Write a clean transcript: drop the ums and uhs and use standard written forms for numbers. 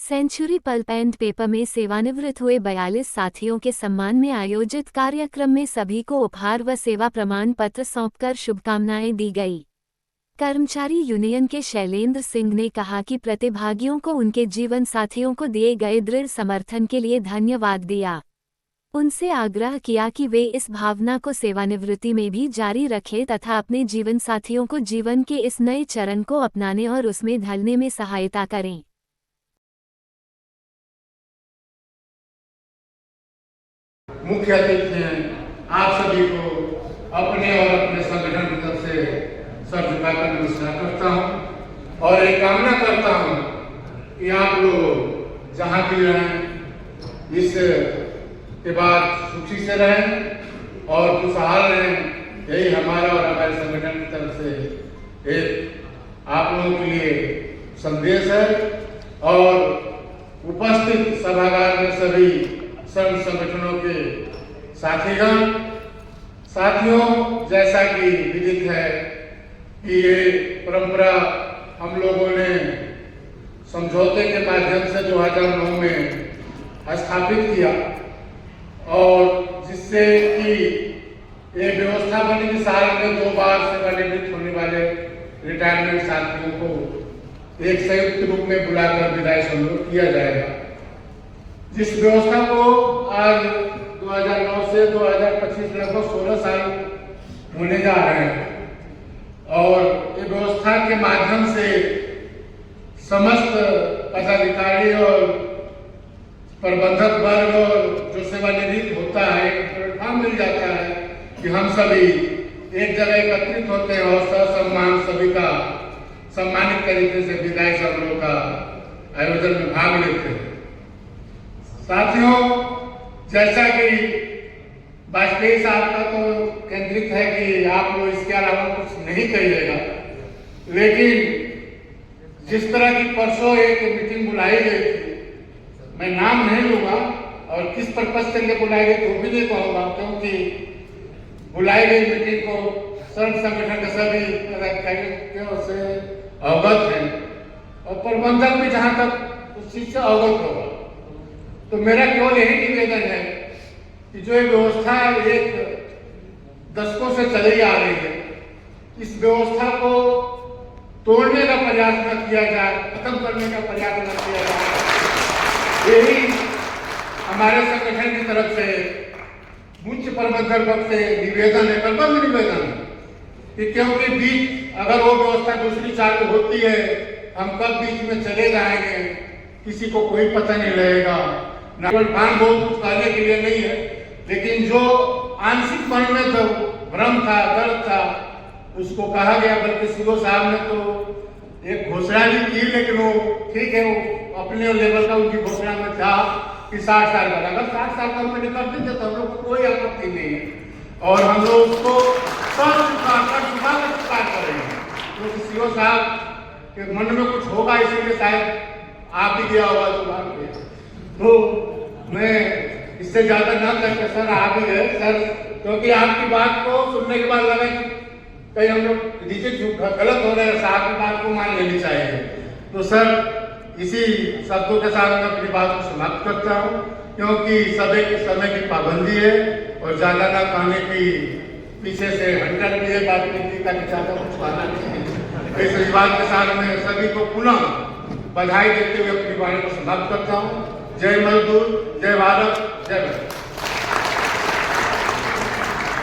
Century pulp and paper में सेवानिवृत्त हुए 42 साथियों के सम्मान में आयोजित कार्यक्रम में सभी को उपहार व सेवा प्रमाण पत्र सौंपकर शुभकामनाएं दी गई। कर्मचारी यूनियन के शैलेंद्र सिंह ने कहा कि प्रतिभागियों को उनके जीवन साथियों को दिए गए दृढ़ समर्थन के लिए धन्यवाद दिया। उनसे आग्रह किया कि वे इस भावना को सेवानिवृत्ति में भी जारी रखें तथा अपने जीवन साथियों को जीवन के इस नए चरण को अपनाने और उसमें ढलने में सहायता करें। मुख्य अतिथि हैं, आप सभी को अपने और अपने संगठन की तरफ से सर झुकाकर नमस्कार करता हूं और एक कामना करता हूं कि आप लोग जहां भी रहें इस के बाद सुखी से रहें और खुशहाल रहें। यही हमारा और हमारे संगठन की तरफ से एक आप लोगों के लिए संदेश है। और उपस्थित सभागार में सभी संघ संगठनों के साथियों, जैसा कि विदित है कि ये परंपरा हम लोगों ने समझौते के माध्यम से 2009 में स्थापित किया और जिससे कि ये व्यवस्था बनी कि साल में 2 बार सेवानिवृत्त होने वाले रिटायरमेंट साथियों को एक संयुक्त रूप में बुलाकर विदाई समारोह किया जाएगा। जिस व्यवस्था को आज 2009 से 2025 लगभग 16 साल होने जा रहे हैं और ये व्यवस्था के माध्यम से समस्त पदाधिकारी और प्रबंधक वर्ग और जो सेवानिवृत्त होता है प्लेटफॉर्म मिल जाता है कि हम सभी एक जगह एकत्रित होते हैं और ससम्मान सभी का सम्मानित तरीके से विदाई समारोह का आयोजन में भाग लेते हैं। साथियों, जैसा कि वाजपेयी साहब का तो केंद्रित है कि आप लोग इसके अलावा कुछ नहीं करिएगा, लेकिन जिस तरह की परसों एक मीटिंग बुलाई गई थी, मैं नाम नहीं लूंगा और किस पर्पज से लिए बुलाई गई वो भी नहीं कहूँगा, क्योंकि बुलाई गई मीटिंग को संघ संगठन के सभी पदाधिकारियों से अवगत हैं और प्रबंधक भी जहाँ तक उस चीज से अवगत होगा। तो मेरा केवल यही निवेदन है कि जो ये व्यवस्था एक दशकों से चली आ रही है, इस व्यवस्था को तोड़ने का प्रयास न किया जाए, खत्म करने का प्रयास न किया जाए। यही हमारे संगठन की तरफ से उच्च प्रबंधन पक्ष से निवेदन है, कलबद्ध निवेदन है कि क्योंकि बीच अगर वो व्यवस्था दूसरी चालू होती है, हम कब बीच में चले जाएंगे किसी को कोई पता नहीं लगेगा। नाम बहुत कुछ कहने के लिए नहीं है, लेकिन जो आंशिक मन में जो भ्रम था, दर्द था, उसको कहा गया। बल्कि सीओ साहब ने तो एक घोषणा भी की, लेकिन वो ठीक है, वो अपने लेवल का उनकी घोषणा में था कि 60 साल का, अगर 60 साल का मैंने कर देते तो हम लोग को कोई आपत्ति नहीं है और हम लोग उसको स्वीकार करेंगे। क्योंकि सीओ साहब के मन में कुछ होगा, इसीलिए शायद आप भी गया होगा जुबान पे। तो मैं इससे ज्यादा ना करके सर आप ही गए सर, क्योंकि आपकी बात को सुनने के बाद लगा कि कहीं हम लोग रिजेक्ट गलत हो रहे हैं, साहब की बात को मान लेनी चाहिए। तो सर इसी शब्दों के साथ मैं अपनी बात को समाप्त करता हूँ, क्योंकि समय की पाबंदी है और ज्यादा ना कहने की पीछे से हटकर भी है बात की ताकि ज्यादा कुछ कहना नहीं। इस बात के साथ मैं सभी को पुनः बधाई देते हुए अपनी वाणी को समाप्त करता हूँ। जय मजदूर, जय भारत, जय भारत।